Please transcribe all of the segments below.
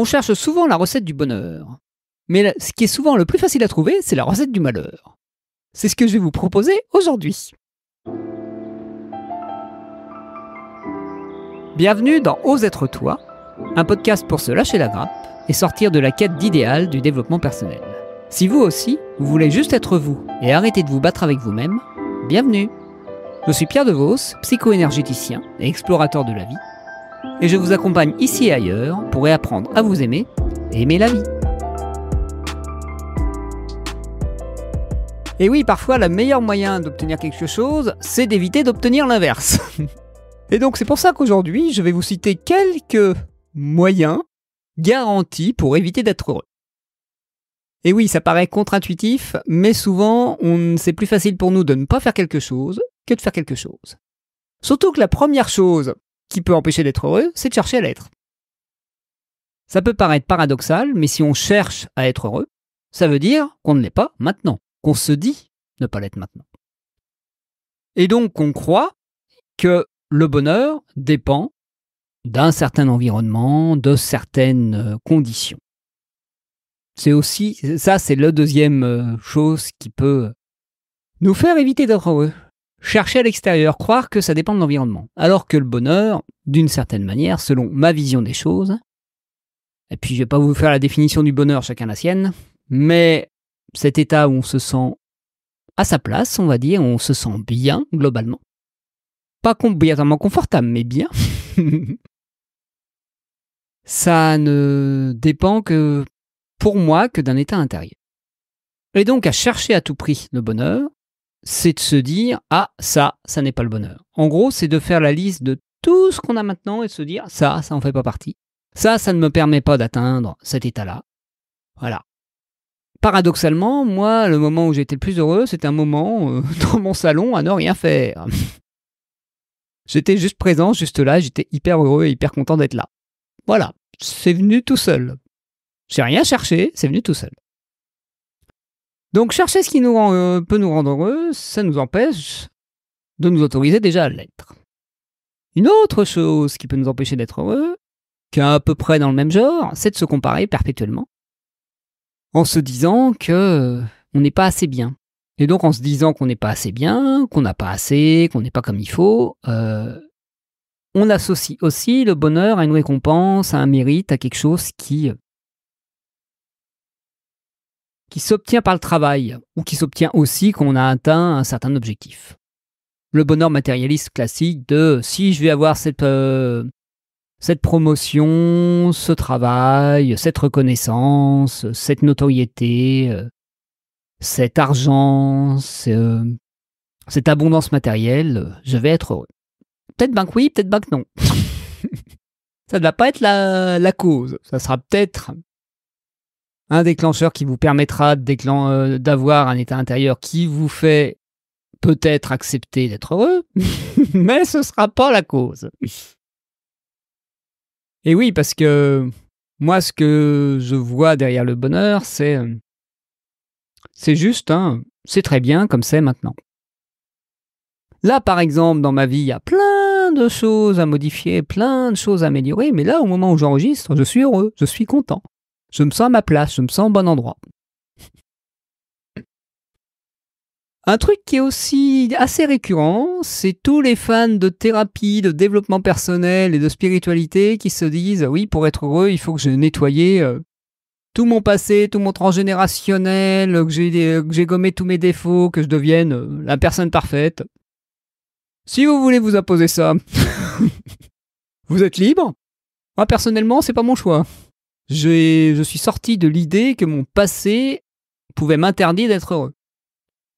On cherche souvent la recette du bonheur. Mais ce qui est souvent le plus facile à trouver, c'est la recette du malheur. C'est ce que je vais vous proposer aujourd'hui. Bienvenue dans Ose être toi, un podcast pour se lâcher la grappe et sortir de la quête d'idéal du développement personnel. Si vous aussi, vous voulez juste être vous et arrêter de vous battre avec vous-même, bienvenue. Je suis Pierre Devos, psycho-énergéticien et explorateur de la vie, et je vous accompagne ici et ailleurs pour réapprendre à vous aimer et aimer la vie. Et oui, parfois, le meilleur moyen d'obtenir quelque chose, c'est d'éviter d'obtenir l'inverse. Et donc, c'est pour ça qu'aujourd'hui, je vais vous citer quelques moyens garantis pour éviter d'être heureux. Et oui, ça paraît contre-intuitif, mais souvent, c'est plus facile pour nous de ne pas faire quelque chose que de faire quelque chose. Surtout que la première chose qui peut empêcher d'être heureux, c'est de chercher à l'être. Ça peut paraître paradoxal, mais si on cherche à être heureux, ça veut dire qu'on ne l'est pas maintenant, qu'on se dit ne pas l'être maintenant. Et donc, on croit que le bonheur dépend d'un certain environnement, de certaines conditions. C'est la deuxième chose qui peut nous faire éviter d'être heureux. Chercher à l'extérieur, croire que ça dépend de l'environnement. Alors que le bonheur, d'une certaine manière, selon ma vision des choses, et puis je vais pas vous faire la définition du bonheur, chacun la sienne, mais cet état où on se sent à sa place, on va dire, où on se sent bien, globalement. Pas complètement confortable, mais bien. Ça ne dépend que, pour moi, que d'un état intérieur. Et donc, à chercher à tout prix le bonheur, c'est de se dire « Ah, ça n'est pas le bonheur ». En gros, c'est de faire la liste de tout ce qu'on a maintenant et de se dire « Ça en fait pas partie. Ça ne me permet pas d'atteindre cet état-là. » Voilà. Paradoxalement, moi, le moment où j'étais le plus heureux, c'était un moment dans mon salon à ne rien faire. J'étais juste présent, juste là, j'étais hyper heureux et hyper content d'être là. Voilà, c'est venu tout seul. J'ai rien cherché, c'est venu tout seul. Donc chercher ce qui peut nous rendre heureux, ça nous empêche de nous autoriser déjà à l'être. Une autre chose qui peut nous empêcher d'être heureux, qui est à peu près dans le même genre, c'est de se comparer perpétuellement, en se disant que on n'est pas assez bien. Et donc en se disant qu'on n'est pas assez bien, qu'on n'a pas assez, qu'on n'est pas comme il faut, on associe aussi le bonheur à une récompense, à un mérite, à quelque chose qui s'obtient par le travail, ou qui s'obtient aussi quand on a atteint un certain objectif. Le bonheur matérialiste classique de si je vais avoir cette promotion, ce travail, cette reconnaissance, cette notoriété, cet argent, cette abondance matérielle, je vais être heureux. Peut-être bien que oui, peut-être bien que non. Ça ne va pas être la cause. Ça sera peut-être un déclencheur qui vous permettra d'avoir un état intérieur qui vous fait peut-être accepter d'être heureux, mais ce ne sera pas la cause. Et oui, parce que moi, ce que je vois derrière le bonheur, c'est juste, c'est très bien comme c'est maintenant. Là, par exemple, dans ma vie, il y a plein de choses à modifier, plein de choses à améliorer, mais là, au moment où j'enregistre, je suis heureux, je suis content. Je me sens à ma place, je me sens au bon endroit. Un truc qui est aussi assez récurrent, c'est tous les fans de thérapie, de développement personnel et de spiritualité qui se disent « Oui, pour être heureux, il faut que je nettoie tout mon passé, tout mon transgénérationnel, que j'ai gommé tous mes défauts, que je devienne la personne parfaite. » Si vous voulez vous imposer ça, vous êtes libre. Moi, personnellement, c'est pas mon choix. Je suis sorti de l'idée que mon passé pouvait m'interdire d'être heureux.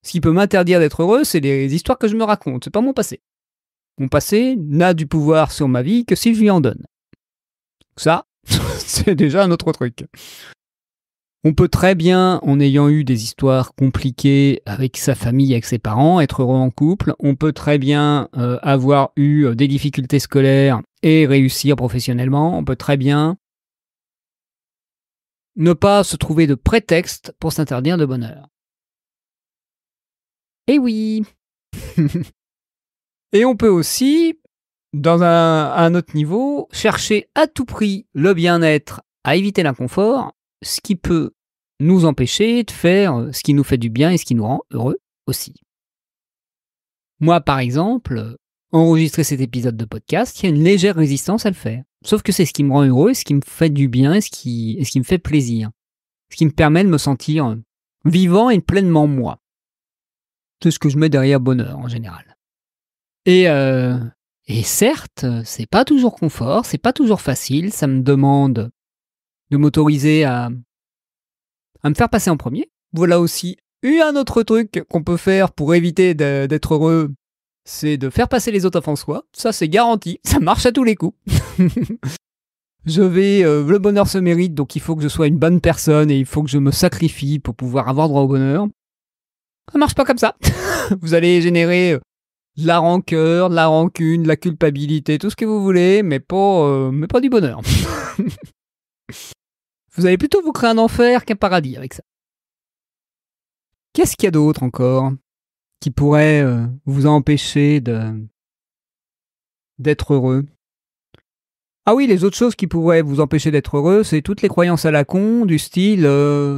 Ce qui peut m'interdire d'être heureux, c'est les histoires que je me raconte, c'est pas mon passé. Mon passé n'a du pouvoir sur ma vie que si je lui en donne. Ça, c'est déjà un autre truc. On peut très bien, en ayant eu des histoires compliquées avec sa famille, avec ses parents, être heureux en couple. On peut très bien avoir eu des difficultés scolaires et réussir professionnellement. On peut très bien ne pas se trouver de prétexte pour s'interdire de bonheur. Eh oui. Et on peut aussi, dans un autre niveau, chercher à tout prix le bien-être à éviter l'inconfort, ce qui peut nous empêcher de faire ce qui nous fait du bien et ce qui nous rend heureux aussi. Moi, par exemple, enregistrer cet épisode de podcast, il y a une légère résistance à le faire. Sauf que c'est ce qui me rend heureux, ce qui me fait du bien et ce qui me fait plaisir. Ce qui me permet de me sentir vivant et pleinement moi. C'est ce que je mets derrière bonheur en général. Et certes, c'est pas toujours confort, c'est pas toujours facile, ça me demande de m'autoriser à me faire passer en premier. Voilà aussi un autre truc qu'on peut faire pour éviter d'être heureux, c'est de faire passer les autres avant soi. Ça, c'est garanti, ça marche à tous les coups. Le bonheur se mérite, donc il faut que je sois une bonne personne et il faut que je me sacrifie pour pouvoir avoir droit au bonheur. Ça marche pas comme ça. Vous allez générer de la rancœur, de la rancune, de la culpabilité, tout ce que vous voulez, mais pas du bonheur. Vous allez plutôt vous créer un enfer qu'un paradis avec ça. Qu'est-ce qu'il y a d'autre encore qui pourrait vous empêcher d'être heureux? Ah oui, les autres choses qui pourraient vous empêcher d'être heureux, c'est toutes les croyances à la con, du style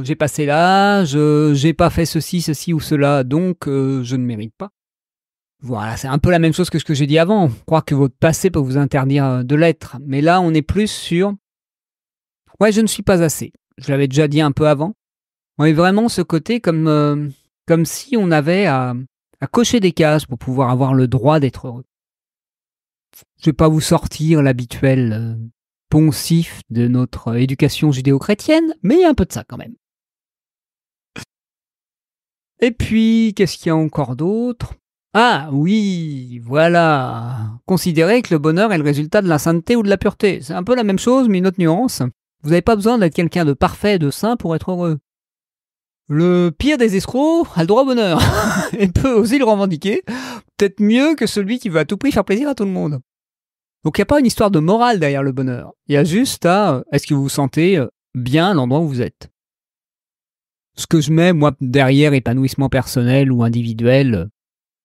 j'ai passé l'âge, j'ai pas fait ceci ou cela, donc je ne mérite pas. Voilà, c'est un peu la même chose que ce que j'ai dit avant. Croire que votre passé peut vous interdire de l'être. Mais là, on est plus sur ouais, je ne suis pas assez. Je l'avais déjà dit un peu avant. On est vraiment ce côté comme si on avait à cocher des cases pour pouvoir avoir le droit d'être heureux. Je vais pas vous sortir l'habituel poncif de notre éducation judéo-chrétienne, mais il y a un peu de ça quand même. Et puis, qu'est-ce qu'il y a encore d'autre? Ah oui, voilà. Considérez que le bonheur est le résultat de la sainteté ou de la pureté. C'est un peu la même chose, mais une autre nuance. Vous n'avez pas besoin d'être quelqu'un de parfait et de saint pour être heureux. Le pire des escrocs a le droit au bonheur et peut aussi le revendiquer, peut-être mieux que celui qui veut à tout prix faire plaisir à tout le monde. Donc il n'y a pas une histoire de morale derrière le bonheur. Il y a juste est-ce que vous vous sentez bien à l'endroit où vous êtes. Ce que je mets, moi, derrière épanouissement personnel ou individuel,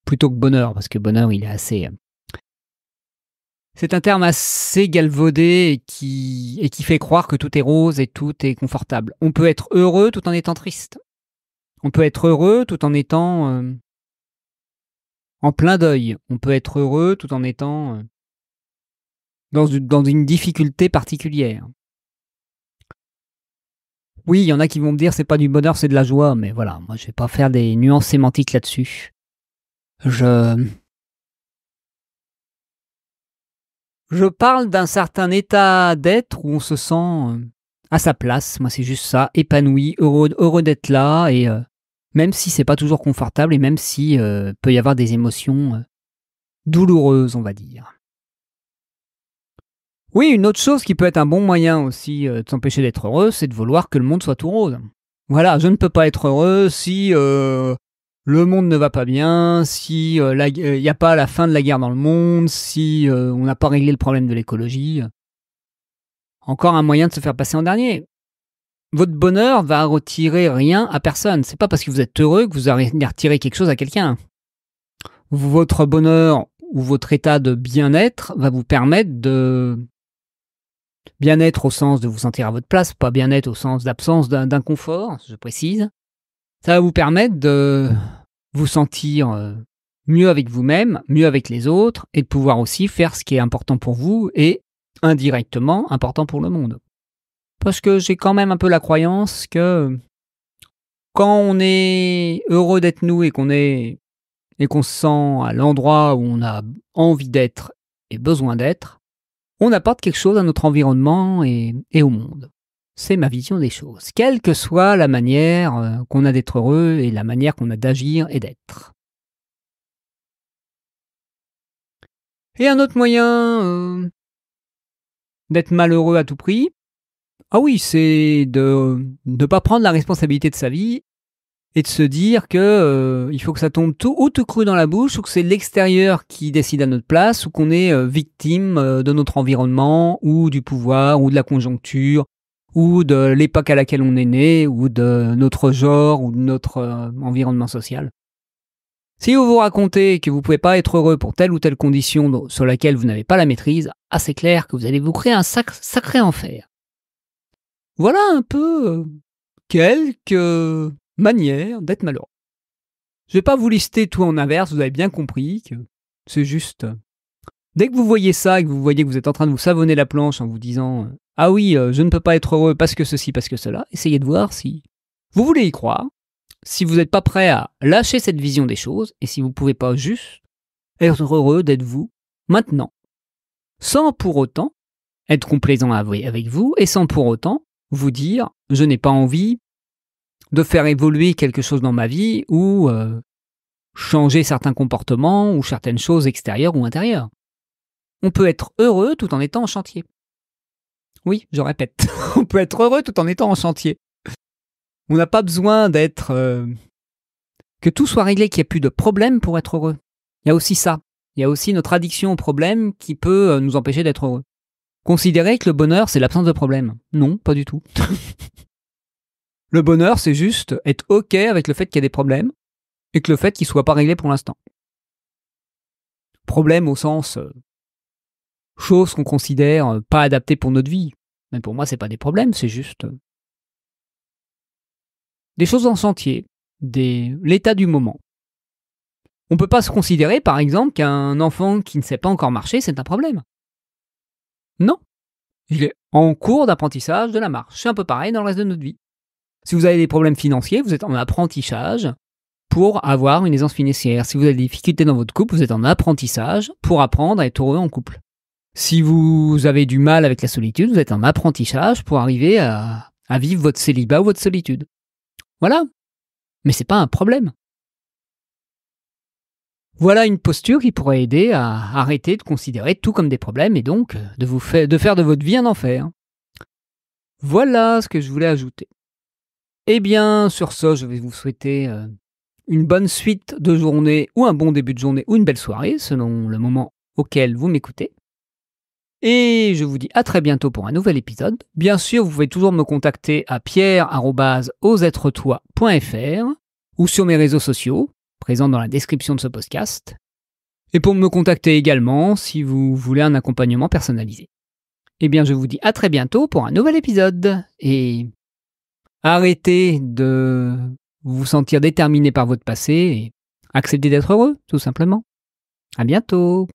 plutôt que bonheur, parce que bonheur, il est assez... C'est un terme assez galvaudé et qui fait croire que tout est rose et tout est confortable. On peut être heureux tout en étant triste. On peut être heureux tout en étant en plein deuil. On peut être heureux tout en étant dans une difficulté particulière. Oui, il y en a qui vont me dire c'est pas du bonheur, c'est de la joie, mais voilà, moi je vais pas faire des nuances sémantiques là-dessus. Je parle d'un certain état d'être où on se sent à sa place. Moi, c'est juste ça, épanoui, heureux d'être là, et même si c'est pas toujours confortable, et même si peut y avoir des émotions douloureuses, on va dire. Oui, une autre chose qui peut être un bon moyen aussi de s'empêcher d'être heureux, c'est de vouloir que le monde soit tout rose. Voilà, je ne peux pas être heureux si le monde ne va pas bien, si il n'y a pas la fin de la guerre dans le monde, si on n'a pas réglé le problème de l'écologie. Encore un moyen de se faire passer en dernier. Votre bonheur va retirer rien à personne. C'est pas parce que vous êtes heureux que vous allez retirer quelque chose à quelqu'un. Votre bonheur ou votre état de bien-être va vous permettre de... Bien-être au sens de vous sentir à votre place, pas bien-être au sens d'absence d'inconfort, je précise. Ça va vous permettre de vous sentir mieux avec vous-même, mieux avec les autres, et de pouvoir aussi faire ce qui est important pour vous et indirectement important pour le monde. Parce que j'ai quand même un peu la croyance que quand on est heureux d'être nous et qu'on se sent à l'endroit où on a envie d'être et besoin d'être, on apporte quelque chose à notre environnement et au monde. C'est ma vision des choses, quelle que soit la manière qu'on a d'être heureux et la manière qu'on a d'agir et d'être. Et un autre moyen d'être malheureux à tout prix, ah oui, c'est de ne pas prendre la responsabilité de sa vie et de se dire que il faut que ça tombe tout cru dans la bouche, ou que c'est l'extérieur qui décide à notre place, ou qu'on est victime de notre environnement, ou du pouvoir, ou de la conjoncture, ou de l'époque à laquelle on est né, ou de notre genre, ou de notre environnement social. Si vous vous racontez que vous ne pouvez pas être heureux pour telle ou telle condition sur laquelle vous n'avez pas la maîtrise, c'est clair que vous allez vous créer un sacré enfer. Voilà un peu quelques manières d'être malheureux. Je vais pas vous lister tout en inverse, vous avez bien compris que c'est juste... Dès que vous voyez ça et que vous voyez que vous êtes en train de vous savonner la planche en vous disant ah oui, je ne peux pas être heureux parce que ceci, parce que cela, essayez de voir si vous voulez y croire, si vous n'êtes pas prêt à lâcher cette vision des choses et si vous ne pouvez pas juste être heureux d'être vous maintenant, sans pour autant être complaisant avec vous et sans pour autant vous dire je n'ai pas envie de faire évoluer quelque chose dans ma vie ou changer certains comportements ou certaines choses extérieures ou intérieures. On peut être heureux tout en étant en chantier. Oui, je répète, on peut être heureux tout en étant en chantier. On n'a pas besoin d'être... que tout soit réglé, qu'il n'y ait plus de problème pour être heureux. Il y a aussi ça. Il y a aussi notre addiction au problème qui peut nous empêcher d'être heureux. Considérer que le bonheur, c'est l'absence de problème. Non, pas du tout. Le bonheur, c'est juste être OK avec le fait qu'il y a des problèmes et que le fait qu'ils ne soient pas réglés pour l'instant. Problème au sens... choses qu'on considère pas adaptées pour notre vie. Mais pour moi, c'est pas des problèmes, c'est juste des choses en chantier, l'état du moment. On peut pas se considérer, par exemple, qu'un enfant qui ne sait pas encore marcher, c'est un problème. Non. Il est en cours d'apprentissage de la marche. C'est un peu pareil dans le reste de notre vie. Si vous avez des problèmes financiers, vous êtes en apprentissage pour avoir une aisance financière. Si vous avez des difficultés dans votre couple, vous êtes en apprentissage pour apprendre à être heureux en couple. Si vous avez du mal avec la solitude, vous êtes en apprentissage pour arriver à vivre votre célibat ou votre solitude. Voilà. Mais c'est pas un problème. Voilà une posture qui pourrait aider à arrêter de considérer tout comme des problèmes et donc de faire de votre vie un enfer. Voilà ce que je voulais ajouter. Eh bien, sur ce, je vais vous souhaiter une bonne suite de journée ou un bon début de journée ou une belle soirée, selon le moment auquel vous m'écoutez. Et je vous dis à très bientôt pour un nouvel épisode. Bien sûr, vous pouvez toujours me contacter à pierre@osetretoi.fr ou sur mes réseaux sociaux, présents dans la description de ce podcast. Et pour me contacter également si vous voulez un accompagnement personnalisé. Eh bien, je vous dis à très bientôt pour un nouvel épisode. Et arrêtez de vous sentir déterminé par votre passé et acceptez d'être heureux, tout simplement. À bientôt.